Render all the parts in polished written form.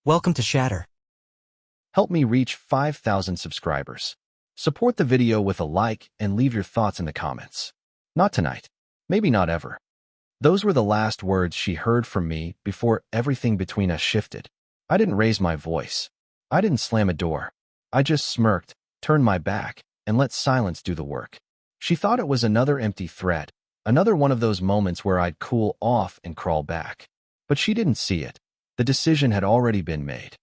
Welcome to Shatter. Help me reach 5,000 subscribers. Support the video with a like and leave your thoughts in the comments. Not tonight. Maybe not ever. Those were the last words she heard from me before everything between us shifted. I didn't raise my voice. I didn't slam a door. I just smirked, turned my back, and let silence do the work. She thought it was another empty threat, another one of those moments where I'd cool off and crawl back. But she didn't see it. The decision had already been made.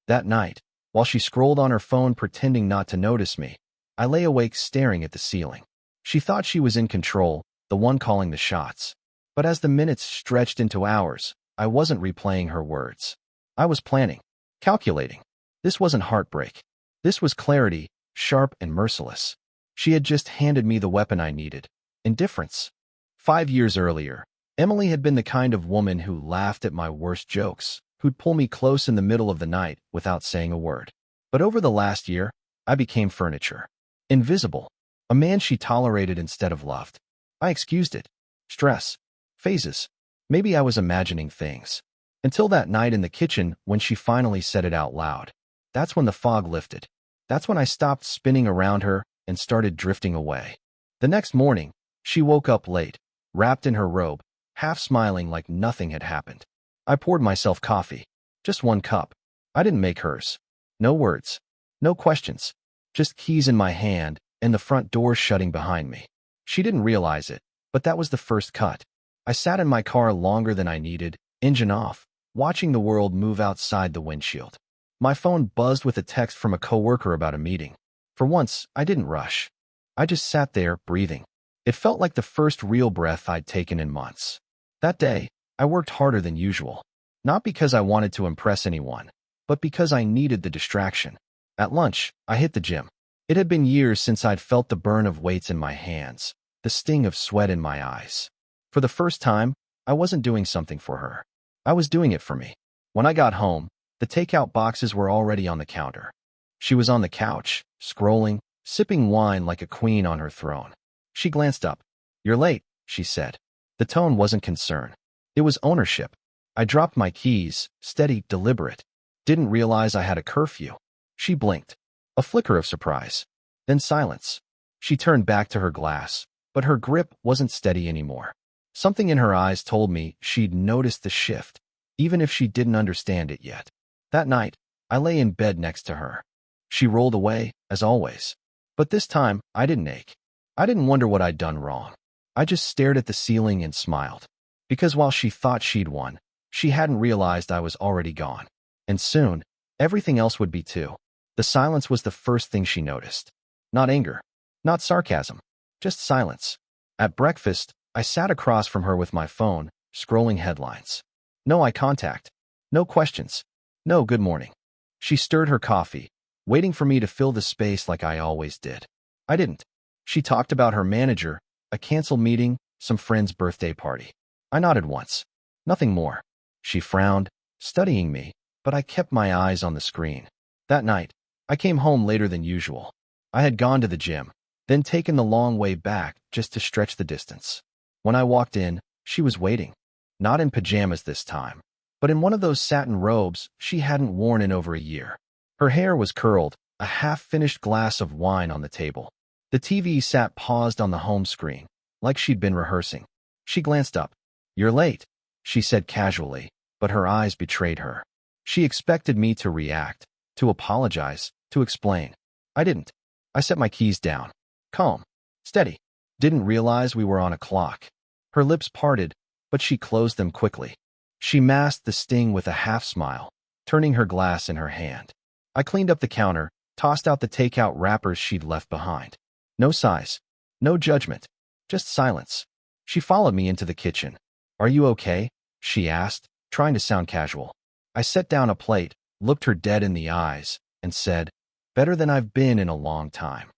That night, while she scrolled on her phone pretending not to notice me, I lay awake staring at the ceiling. She thought she was in control, the one calling the shots. But as the minutes stretched into hours, I wasn't replaying her words. I was planning, calculating. This wasn't heartbreak. This was clarity, sharp and merciless. She had just handed me the weapon I needed: indifference. 5 years earlier, Emily had been the kind of woman who laughed at my worst jokes, who'd pull me close in the middle of the night without saying a word. But over the last year, I became furniture. Invisible. A man she tolerated instead of loved. I excused it. Stress. Phases. Maybe I was imagining things. Until that night in the kitchen when she finally said it out loud. That's when the fog lifted. That's when I stopped spinning around her and started drifting away. The next morning, she woke up late, wrapped in her robe, half smiling like nothing had happened. I poured myself coffee. Just one cup. I didn't make hers. No words. No questions. Just keys in my hand and the front door shutting behind me. She didn't realize it, but that was the first cut. I sat in my car longer than I needed, engine off, watching the world move outside the windshield. My phone buzzed with a text from a coworker about a meeting. For once, I didn't rush. I just sat there, breathing. It felt like the first real breath I'd taken in months. That day, I worked harder than usual. Not because I wanted to impress anyone, but because I needed the distraction. At lunch, I hit the gym. It had been years since I'd felt the burn of weights in my hands, the sting of sweat in my eyes. For the first time, I wasn't doing something for her. I was doing it for me. When I got home, the takeout boxes were already on the counter. She was on the couch, scrolling, sipping wine like a queen on her throne. She glanced up. "You're late," she said. The tone wasn't concern. It was ownership. I dropped my keys, steady, deliberate. Didn't realize I had a curfew. She blinked. A flicker of surprise. Then silence. She turned back to her glass, but her grip wasn't steady anymore. Something in her eyes told me she'd noticed the shift, even if she didn't understand it yet. That night, I lay in bed next to her. She rolled away, as always. But this time, I didn't ache. I didn't wonder what I'd done wrong. I just stared at the ceiling and smiled. Because while she thought she'd won, she hadn't realized I was already gone. And soon, everything else would be too. The silence was the first thing she noticed. Not anger. Not sarcasm. Just silence. At breakfast, I sat across from her with my phone, scrolling headlines. No eye contact. No questions. No good morning. She stirred her coffee, waiting for me to fill the space like I always did. I didn't. She talked about her manager, a canceled meeting, some friend's birthday party. I nodded once. Nothing more. She frowned, studying me, but I kept my eyes on the screen. That night, I came home later than usual. I had gone to the gym, then taken the long way back just to stretch the distance. When I walked in, she was waiting. Not in pajamas this time, but in one of those satin robes she hadn't worn in over a year. Her hair was curled, a half-finished glass of wine on the table. The TV sat paused on the home screen, like she'd been rehearsing. She glanced up. "You're late," she said casually, but her eyes betrayed her. She expected me to react, to apologize, to explain. I didn't. I set my keys down. Calm. Steady. Didn't realize we were on a clock. Her lips parted, but she closed them quickly. She masked the sting with a half-smile, turning her glass in her hand. I cleaned up the counter, tossed out the takeout wrappers she'd left behind. No sighs. No judgment. Just silence. She followed me into the kitchen. "Are you okay?" she asked, trying to sound casual. I set down a plate, looked her dead in the eyes, and said, "Better than I've been in a long time."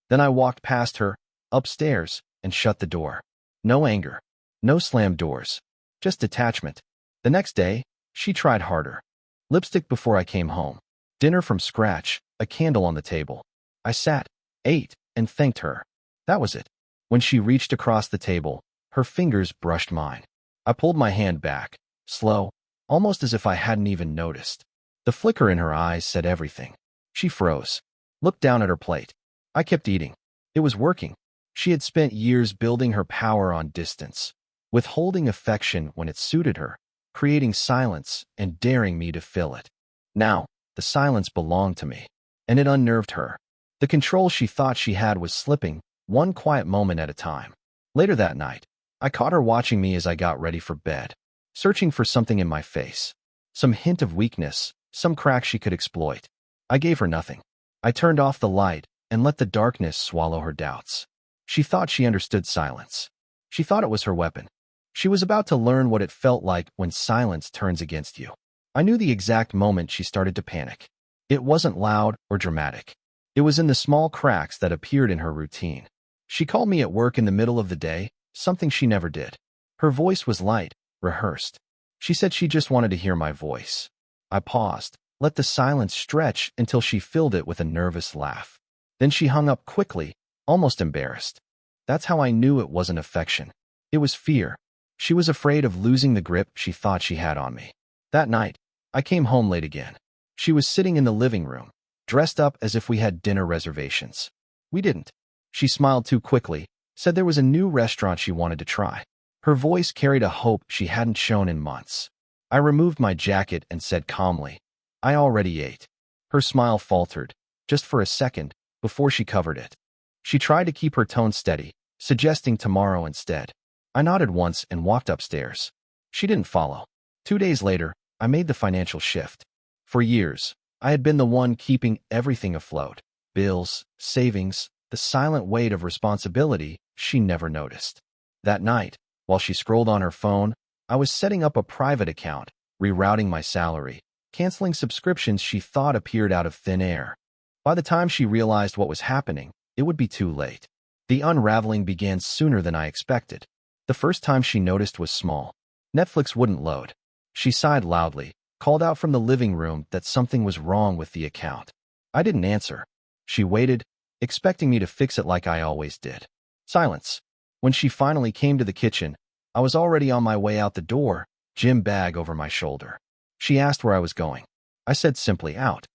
Then I walked past her, upstairs, and shut the door. No anger. No slammed doors. Just detachment. The next day, she tried harder. Lipstick before I came home. Dinner from scratch, a candle on the table. I sat, ate, and thanked her. That was it. When she reached across the table, her fingers brushed mine. I pulled my hand back, slow, almost as if I hadn't even noticed. The flicker in her eyes said everything. She froze, looked down at her plate. I kept eating. It was working. She had spent years building her power on distance, withholding affection when it suited her, creating silence and daring me to fill it. Now, the silence belonged to me, and it unnerved her. The control she thought she had was slipping, one quiet moment at a time. Later that night, I caught her watching me as I got ready for bed, searching for something in my face, some hint of weakness, some crack she could exploit. I gave her nothing. I turned off the light and let the darkness swallow her doubts. She thought she understood silence. She thought it was her weapon. She was about to learn what it felt like when silence turns against you. I knew the exact moment she started to panic. It wasn't loud or dramatic. It was in the small cracks that appeared in her routine. She called me at work in the middle of the day, something she never did. Her voice was light, rehearsed. She said she just wanted to hear my voice. I paused, let the silence stretch until she filled it with a nervous laugh. Then she hung up quickly, almost embarrassed. That's how I knew it wasn't affection. It was fear. She was afraid of losing the grip she thought she had on me. That night, I came home late again. She was sitting in the living room, dressed up as if we had dinner reservations. We didn't. She smiled too quickly, said there was a new restaurant she wanted to try. Her voice carried a hope she hadn't shown in months. I removed my jacket and said calmly, "I already ate." Her smile faltered, just for a second, before she covered it. She tried to keep her tone steady, suggesting tomorrow instead. I nodded once and walked upstairs. She didn't follow. 2 days later, I made the financial shift. For years, I had been the one keeping everything afloat. Bills, savings, the silent weight of responsibility she never noticed. That night, while she scrolled on her phone, I was setting up a private account, rerouting my salary, canceling subscriptions she thought appeared out of thin air. By the time she realized what was happening, it would be too late. The unraveling began sooner than I expected. The first time she noticed was small. Netflix wouldn't load. She sighed loudly, called out from the living room that something was wrong with the account. I didn't answer. She waited, expecting me to fix it like I always did. Silence. When she finally came to the kitchen, I was already on my way out the door, gym bag over my shoulder. She asked where I was going. I said simply out.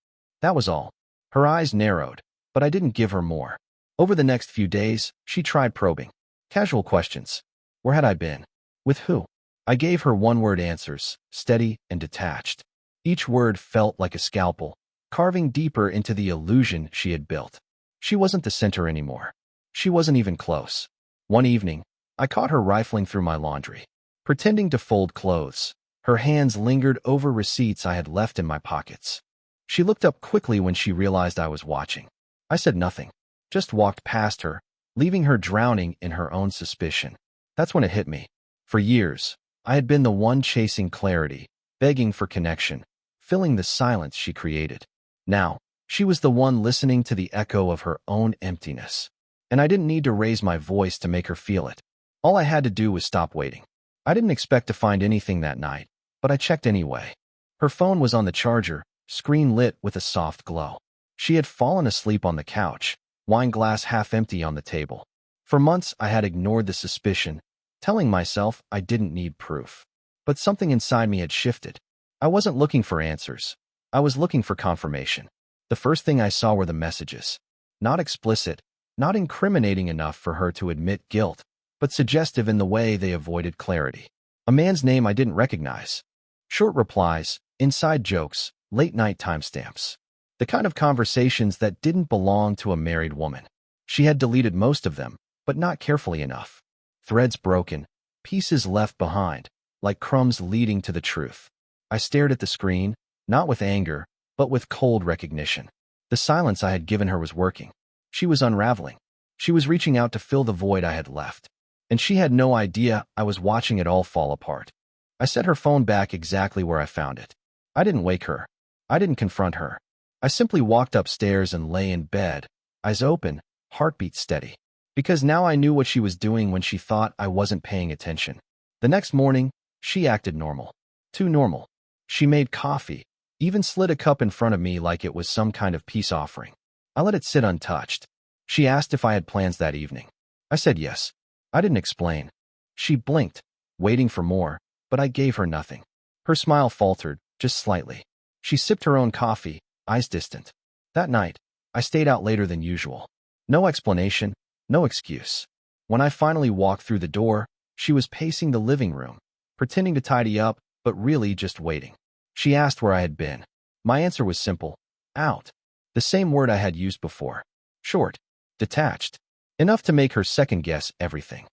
That was all. Her eyes narrowed, but I didn't give her more. Over the next few days, she tried probing. Casual questions. Where had I been? With who? I gave her one-word answers, steady and detached. Each word felt like a scalpel, carving deeper into the illusion she had built. She wasn't the center anymore. She wasn't even close. One evening, I caught her rifling through my laundry, pretending to fold clothes. Her hands lingered over receipts I had left in my pockets. She looked up quickly when she realized I was watching. I said nothing, just walked past her, leaving her drowning in her own suspicion. That's when it hit me. For years, I had been the one chasing clarity, begging for connection, filling the silence she created. Now, she was the one listening to the echo of her own emptiness. And I didn't need to raise my voice to make her feel it. All I had to do was stop waiting. I didn't expect to find anything that night, but I checked anyway. Her phone was on the charger, screen lit with a soft glow. She had fallen asleep on the couch, wine glass half empty on the table. For months, I had ignored the suspicion, telling myself I didn't need proof. But something inside me had shifted. I wasn't looking for answers. I was looking for confirmation. The first thing I saw were the messages. Not explicit, not incriminating enough for her to admit guilt, but suggestive in the way they avoided clarity. A man's name I didn't recognize. Short replies, inside jokes, late-night timestamps. The kind of conversations that didn't belong to a married woman. She had deleted most of them, but not carefully enough. Threads broken, pieces left behind, like crumbs leading to the truth. I stared at the screen, not with anger, but with cold recognition. The silence I had given her was working. She was unraveling. She was reaching out to fill the void I had left. And she had no idea I was watching it all fall apart. I set her phone back exactly where I found it. I didn't wake her. I didn't confront her. I simply walked upstairs and lay in bed, eyes open, heartbeat steady. Because now I knew what she was doing when she thought I wasn't paying attention. The next morning, she acted normal. Too normal. She made coffee, even slid a cup in front of me like it was some kind of peace offering. I let it sit untouched. She asked if I had plans that evening. I said yes. I didn't explain. She blinked, waiting for more, but I gave her nothing. Her smile faltered, just slightly. She sipped her own coffee, eyes distant. That night, I stayed out later than usual. No explanation, no excuse. When I finally walked through the door, she was pacing the living room, pretending to tidy up, but really just waiting. She asked where I had been. My answer was simple: out. The same word I had used before. Short, detached, enough to make her second-guess everything.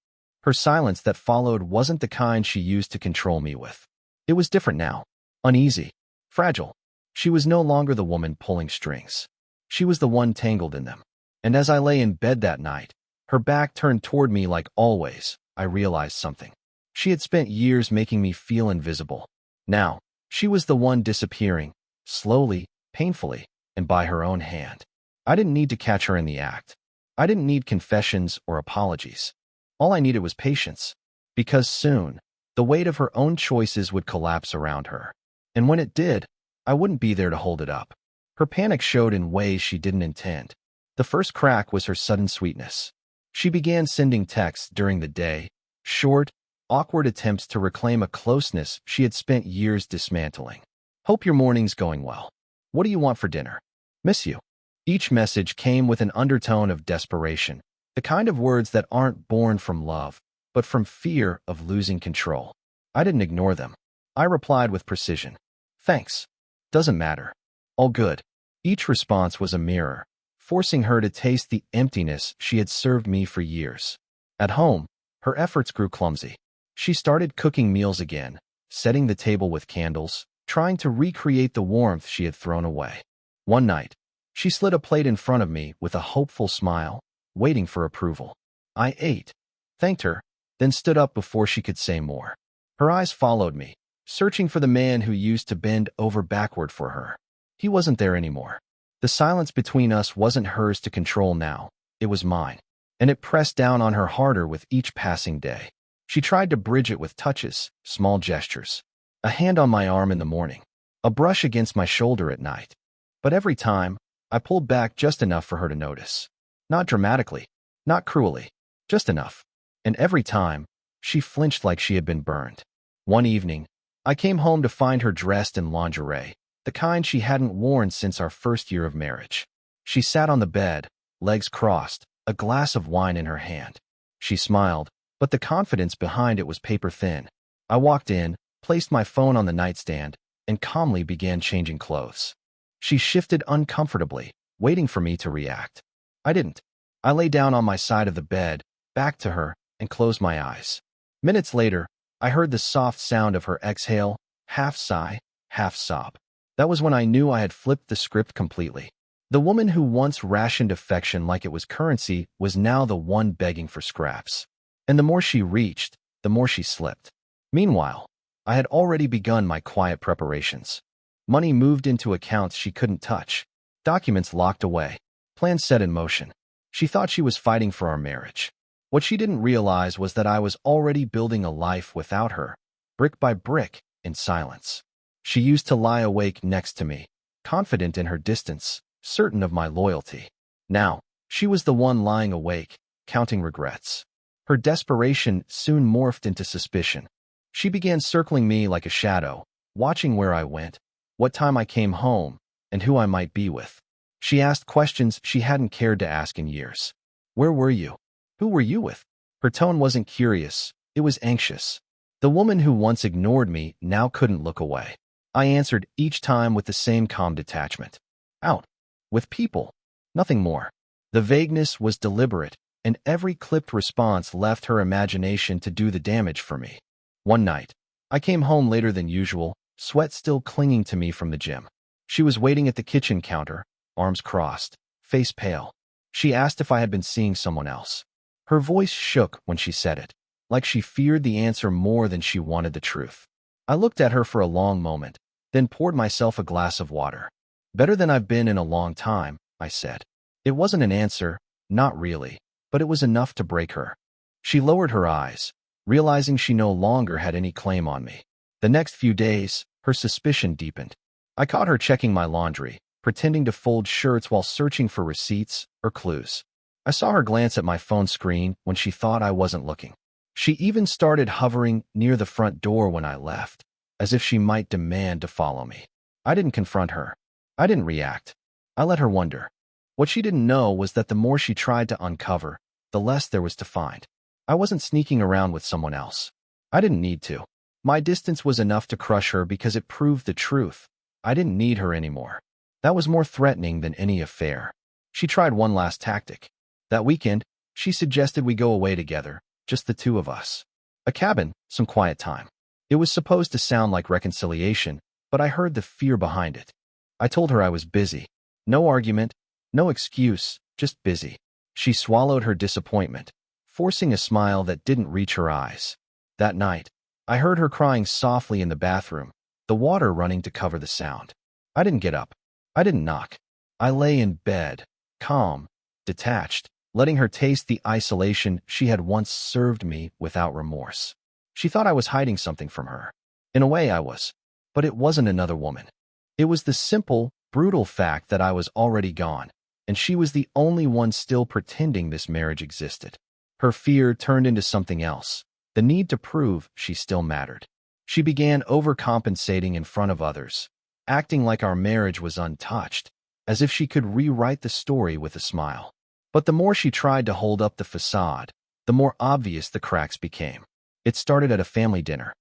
Her silence that followed wasn't the kind she used to control me with. It was different now. Uneasy. Fragile. She was no longer the woman pulling strings. She was the one tangled in them. And as I lay in bed that night, her back turned toward me like always, I realized something. She had spent years making me feel invisible. Now, she was the one disappearing, slowly, painfully, and by her own hand. I didn't need to catch her in the act. I didn't need confessions or apologies. All I needed was patience. Because soon, the weight of her own choices would collapse around her. And when it did, I wouldn't be there to hold it up. Her panic showed in ways she didn't intend. The first crack was her sudden sweetness. She began sending texts during the day, short, awkward attempts to reclaim a closeness she had spent years dismantling. Hope your morning's going well. What do you want for dinner? Miss you. Each message came with an undertone of desperation, the kind of words that aren't born from love, but from fear of losing control. I didn't ignore them. I replied with precision. Thanks. Doesn't matter. All good. Each response was a mirror, forcing her to taste the emptiness she had served me for years. At home, her efforts grew clumsy. She started cooking meals again, setting the table with candles, trying to recreate the warmth she had thrown away. One night, she slid a plate in front of me with a hopeful smile, waiting for approval. I ate, thanked her, then stood up before she could say more. Her eyes followed me, searching for the man who used to bend over backward for her. He wasn't there anymore. The silence between us wasn't hers to control now, it was mine, and it pressed down on her harder with each passing day. She tried to bridge it with touches, small gestures. A hand on my arm in the morning, a brush against my shoulder at night. But every time, I pulled back just enough for her to notice. Not dramatically, not cruelly, just enough. And every time, she flinched like she had been burned. One evening, I came home to find her dressed in lingerie, the kind she hadn't worn since our first year of marriage. She sat on the bed, legs crossed, a glass of wine in her hand. She smiled, but the confidence behind it was paper thin. I walked in, placed my phone on the nightstand, and calmly began changing clothes. She shifted uncomfortably, waiting for me to react. I didn't. I lay down on my side of the bed, back to her, and closed my eyes. Minutes later, I heard the soft sound of her exhale, half sigh, half sob. That was when I knew I had flipped the script completely. The woman who once rationed affection like it was currency was now the one begging for scraps. And the more she reached, the more she slipped. Meanwhile, I had already begun my quiet preparations. Money moved into accounts she couldn't touch. Documents locked away. Plans set in motion. She thought she was fighting for our marriage. What she didn't realize was that I was already building a life without her, brick by brick, in silence. She used to lie awake next to me, confident in her distance, certain of my loyalty. Now, she was the one lying awake, counting regrets. Her desperation soon morphed into suspicion. She began circling me like a shadow, watching where I went, what time I came home, and who I might be with. She asked questions she hadn't cared to ask in years. Where were you? Who were you with? Her tone wasn't curious, it was anxious. The woman who once ignored me now couldn't look away. I answered each time with the same calm detachment. Out. With people. Nothing more. The vagueness was deliberate, and every clipped response left her imagination to do the damage for me. One night, I came home later than usual, sweat still clinging to me from the gym. She was waiting at the kitchen counter, arms crossed, face pale. She asked if I had been seeing someone else. Her voice shook when she said it, like she feared the answer more than she wanted the truth. I looked at her for a long moment, then poured myself a glass of water. Better than I've been in a long time, I said. It wasn't an answer, not really, but it was enough to break her. She lowered her eyes, realizing she no longer had any claim on me. The next few days, her suspicion deepened. I caught her checking my laundry, pretending to fold shirts while searching for receipts or clues. I saw her glance at my phone screen when she thought I wasn't looking. She even started hovering near the front door when I left, as if she might demand to follow me. I didn't confront her. I didn't react. I let her wonder. What she didn't know was that the more she tried to uncover, the less there was to find. I wasn't sneaking around with someone else. I didn't need to. My distance was enough to crush her because it proved the truth. I didn't need her anymore. That was more threatening than any affair. She tried one last tactic. That weekend, she suggested we go away together, just the two of us. A cabin, some quiet time. It was supposed to sound like reconciliation, but I heard the fear behind it. I told her I was busy. No argument, no excuse, just busy. She swallowed her disappointment, forcing a smile that didn't reach her eyes. That night, I heard her crying softly in the bathroom, the water running to cover the sound. I didn't get up. I didn't knock. I lay in bed, calm, detached, letting her taste the isolation she had once served me without remorse. She thought I was hiding something from her. In a way, I was. But it wasn't another woman. It was the simple, brutal fact that I was already gone, and she was the only one still pretending this marriage existed. Her fear turned into something else, the need to prove she still mattered. She began overcompensating in front of others, acting like our marriage was untouched, as if she could rewrite the story with a smile. But the more she tried to hold up the facade, the more obvious the cracks became. It started at a family dinner.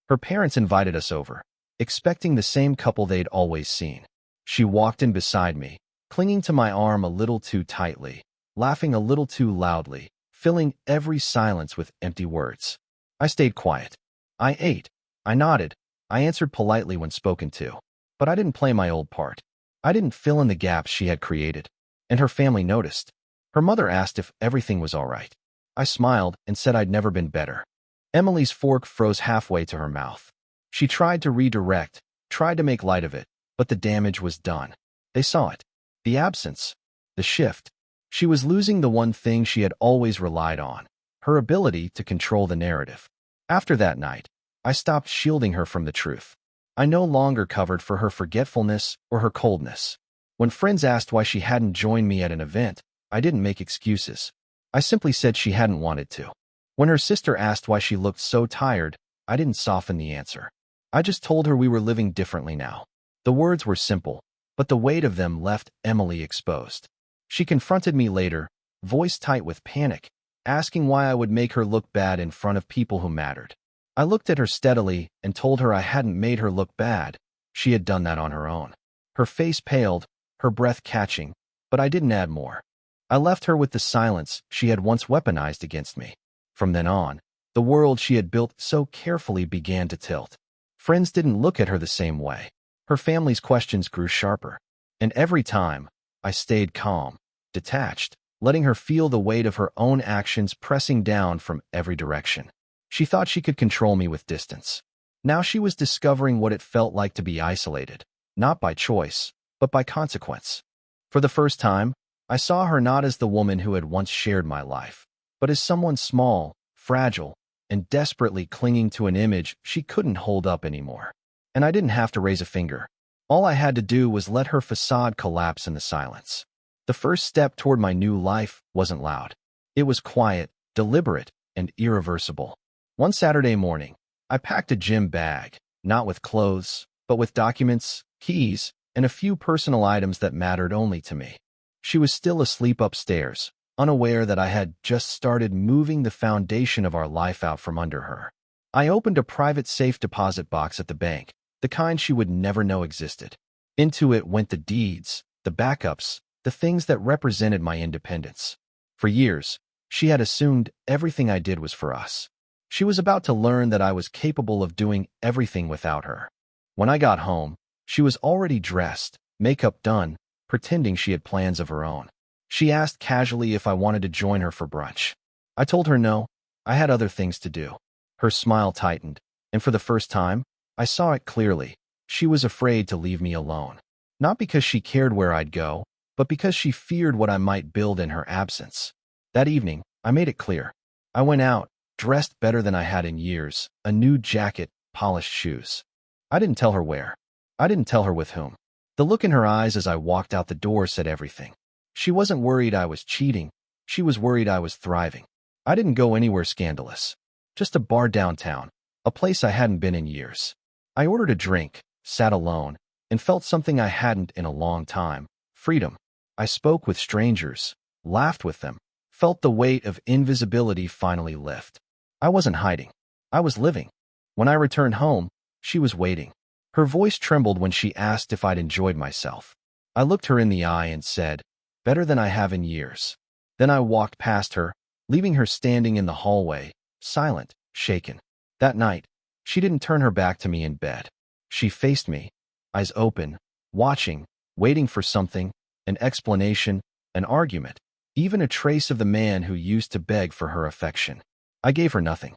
Her parents invited us over, expecting the same couple they'd always seen. She walked in beside me, clinging to my arm a little too tightly, laughing a little too loudly, filling every silence with empty words. I stayed quiet. I ate. I nodded. I answered politely when spoken to. But I didn't play my old part. I didn't fill in the gaps she had created. And her family noticed. Her mother asked if everything was all right. I smiled and said I'd never been better. Emily's fork froze halfway to her mouth. She tried to redirect, tried to make light of it, but the damage was done. They saw it. The absence. The shift. She was losing the one thing she had always relied on, her ability to control the narrative. After that night, I stopped shielding her from the truth. I no longer covered for her forgetfulness or her coldness. When friends asked why she hadn't joined me at an event, I didn't make excuses. I simply said she hadn't wanted to. When her sister asked why she looked so tired, I didn't soften the answer. I just told her we were living differently now. The words were simple, but the weight of them left Emily exposed. She confronted me later, voice tight with panic, asking why I would make her look bad in front of people who mattered. I looked at her steadily and told her I hadn't made her look bad. She had done that on her own. Her face paled, her breath catching, but I didn't add more. I left her with the silence she had once weaponized against me. From then on, the world she had built so carefully began to tilt. Friends didn't look at her the same way. Her family's questions grew sharper. And every time, I stayed calm, detached, letting her feel the weight of her own actions pressing down from every direction. She thought she could control me with distance. Now she was discovering what it felt like to be isolated, not by choice, but by consequence. For the first time, I saw her not as the woman who had once shared my life, but as someone small, fragile, and desperately clinging to an image she couldn't hold up anymore. And I didn't have to raise a finger. All I had to do was let her facade collapse in the silence. The first step toward my new life wasn't loud. It was quiet, deliberate, and irreversible. One Saturday morning, I packed a gym bag, not with clothes, but with documents, keys, and a few personal items that mattered only to me. She was still asleep upstairs, unaware that I had just started moving the foundation of our life out from under her. I opened a private safe deposit box at the bank, the kind she would never know existed. Into it went the deeds, the backups, the things that represented my independence. For years, she had assumed everything I did was for us. She was about to learn that I was capable of doing everything without her. When I got home, she was already dressed, makeup done, pretending she had plans of her own. She asked casually if I wanted to join her for brunch. I told her no, I had other things to do. Her smile tightened, and for the first time, I saw it clearly. She was afraid to leave me alone. Not because she cared where I'd go, but because she feared what I might build in her absence. That evening, I made it clear. I went out, dressed better than I had in years, a new jacket, polished shoes. I didn't tell her where. I didn't tell her with whom. The look in her eyes as I walked out the door said everything. She wasn't worried I was cheating. She was worried I was thriving. I didn't go anywhere scandalous. Just a bar downtown, a place I hadn't been in years. I ordered a drink, sat alone, and felt something I hadn't in a long time: freedom. I spoke with strangers, laughed with them, felt the weight of invisibility finally lift. I wasn't hiding. I was living. When I returned home, she was waiting. Her voice trembled when she asked if I'd enjoyed myself. I looked her in the eye and said, "Better than I have in years." Then I walked past her, leaving her standing in the hallway, silent, shaken. That night, she didn't turn her back to me in bed. She faced me, eyes open, watching, waiting for something, an explanation, an argument, even a trace of the man who used to beg for her affection. I gave her nothing.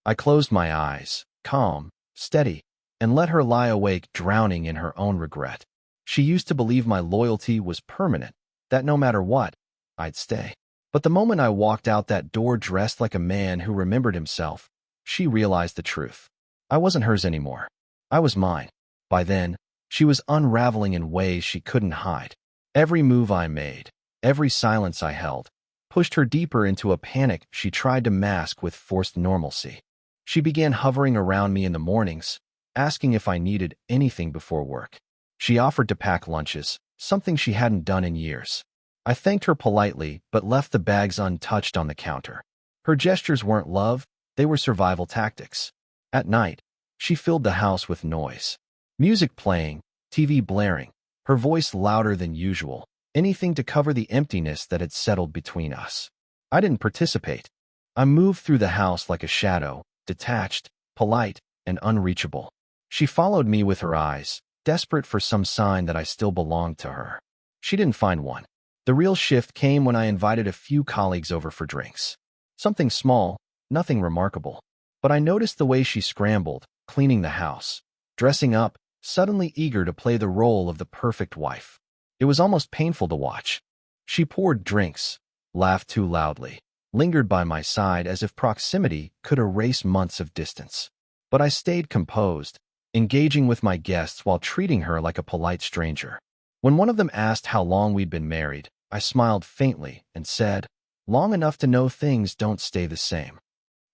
I closed my eyes, calm, steady, and let her lie awake, drowning in her own regret. She used to believe my loyalty was permanent, that no matter what, I'd stay. But the moment I walked out that door dressed like a man who remembered himself, she realized the truth. I wasn't hers anymore. I was mine. By then, she was unraveling in ways she couldn't hide. Every move I made, every silence I held, pushed her deeper into a panic she tried to mask with forced normalcy. She began hovering around me in the mornings, asking if I needed anything before work. She offered to pack lunches, something she hadn't done in years. I thanked her politely, but left the bags untouched on the counter. Her gestures weren't love, they were survival tactics. At night, she filled the house with noise. Music playing, TV blaring, her voice louder than usual, anything to cover the emptiness that had settled between us. I didn't participate. I moved through the house like a shadow, detached, polite, and unreachable. She followed me with her eyes, desperate for some sign that I still belonged to her. She didn't find one. The real shift came when I invited a few colleagues over for drinks. Something small, nothing remarkable. But I noticed the way she scrambled, cleaning the house, dressing up, suddenly eager to play the role of the perfect wife. It was almost painful to watch. She poured drinks, laughed too loudly, lingered by my side as if proximity could erase months of distance. But I stayed composed, engaging with my guests while treating her like a polite stranger. When one of them asked how long we'd been married, I smiled faintly and said, "Long enough to know things don't stay the same."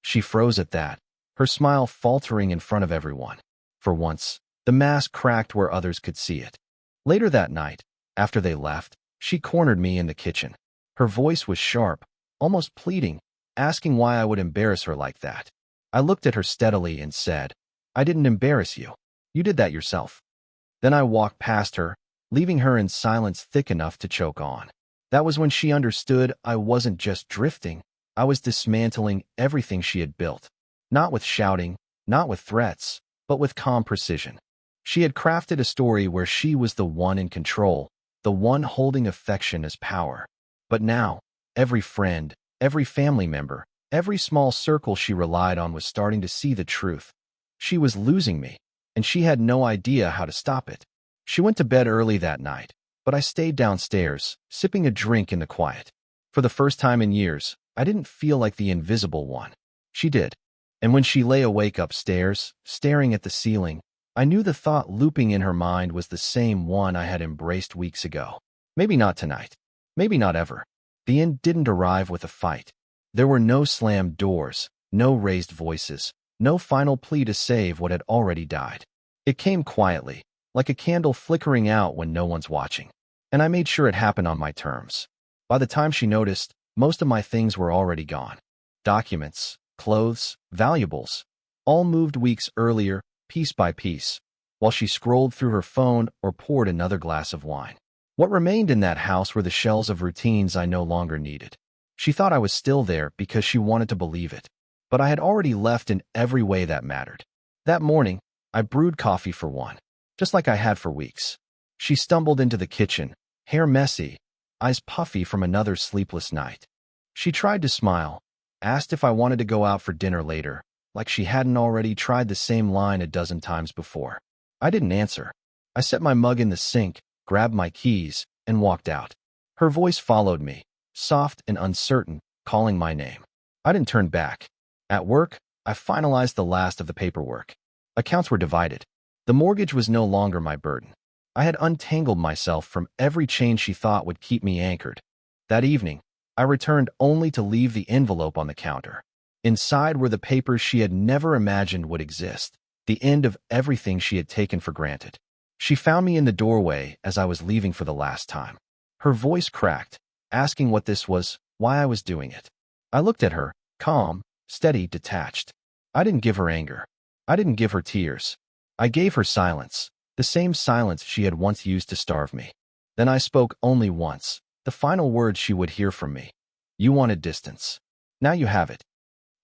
She froze at that, her smile faltering in front of everyone. For once, the mask cracked where others could see it. Later that night, after they left, she cornered me in the kitchen. Her voice was sharp, almost pleading, asking why I would embarrass her like that. I looked at her steadily and said, "I didn't embarrass you. You did that yourself." Then I walked past her, leaving her in silence thick enough to choke on. That was when she understood I wasn't just drifting, I was dismantling everything she had built. Not with shouting, not with threats, but with calm precision. She had crafted a story where she was the one in control, the one holding affection as power. But now, every friend, every family member, every small circle she relied on was starting to see the truth. She was losing me, and she had no idea how to stop it. She went to bed early that night, but I stayed downstairs, sipping a drink in the quiet. For the first time in years, I didn't feel like the invisible one. She did. And when she lay awake upstairs, staring at the ceiling, I knew the thought looping in her mind was the same one I had embraced weeks ago. Maybe not tonight. Maybe not ever. The end didn't arrive with a fight. There were no slammed doors, no raised voices, no final plea to save what had already died. It came quietly, like a candle flickering out when no one's watching. And I made sure it happened on my terms. By the time she noticed, most of my things were already gone. Documents, clothes, valuables, all moved weeks earlier, piece by piece, while she scrolled through her phone or poured another glass of wine. What remained in that house were the shells of routines I no longer needed. She thought I was still there because she wanted to believe it, but I had already left in every way that mattered. That morning, I brewed coffee for one, just like I had for weeks. She stumbled into the kitchen, hair messy, eyes puffy from another sleepless night. She tried to smile, asked if I wanted to go out for dinner later, like she hadn't already tried the same line a dozen times before. I didn't answer. I set my mug in the sink, grabbed my keys, and walked out. Her voice followed me, soft and uncertain, calling my name. I didn't turn back. At work, I finalized the last of the paperwork. Accounts were divided. The mortgage was no longer my burden. I had untangled myself from every chain she thought would keep me anchored. That evening, I returned only to leave the envelope on the counter. Inside were the papers she had never imagined would exist, the end of everything she had taken for granted. She found me in the doorway as I was leaving for the last time. Her voice cracked, asking what this was, why I was doing it. I looked at her, calm, steady, detached. I didn't give her anger. I didn't give her tears. I gave her silence, the same silence she had once used to starve me. Then I spoke only once, the final words she would hear from me. You wanted distance. Now you have it.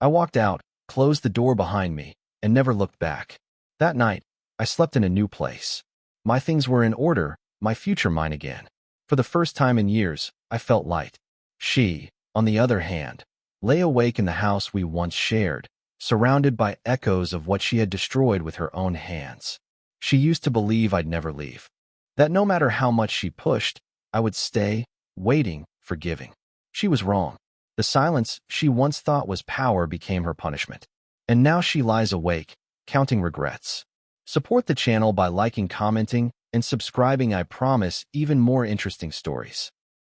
I walked out, closed the door behind me, and never looked back. That night, I slept in a new place. My things were in order, my future mine again. For the first time in years, I felt light. She, on the other hand, lay awake in the house we once shared, surrounded by echoes of what she had destroyed with her own hands. She used to believe I'd never leave. That no matter how much she pushed, I would stay, waiting, forgiving. She was wrong. The silence she once thought was power became her punishment. And now she lies awake, counting regrets. Support the channel by liking, commenting, and subscribing. I promise even more interesting stories.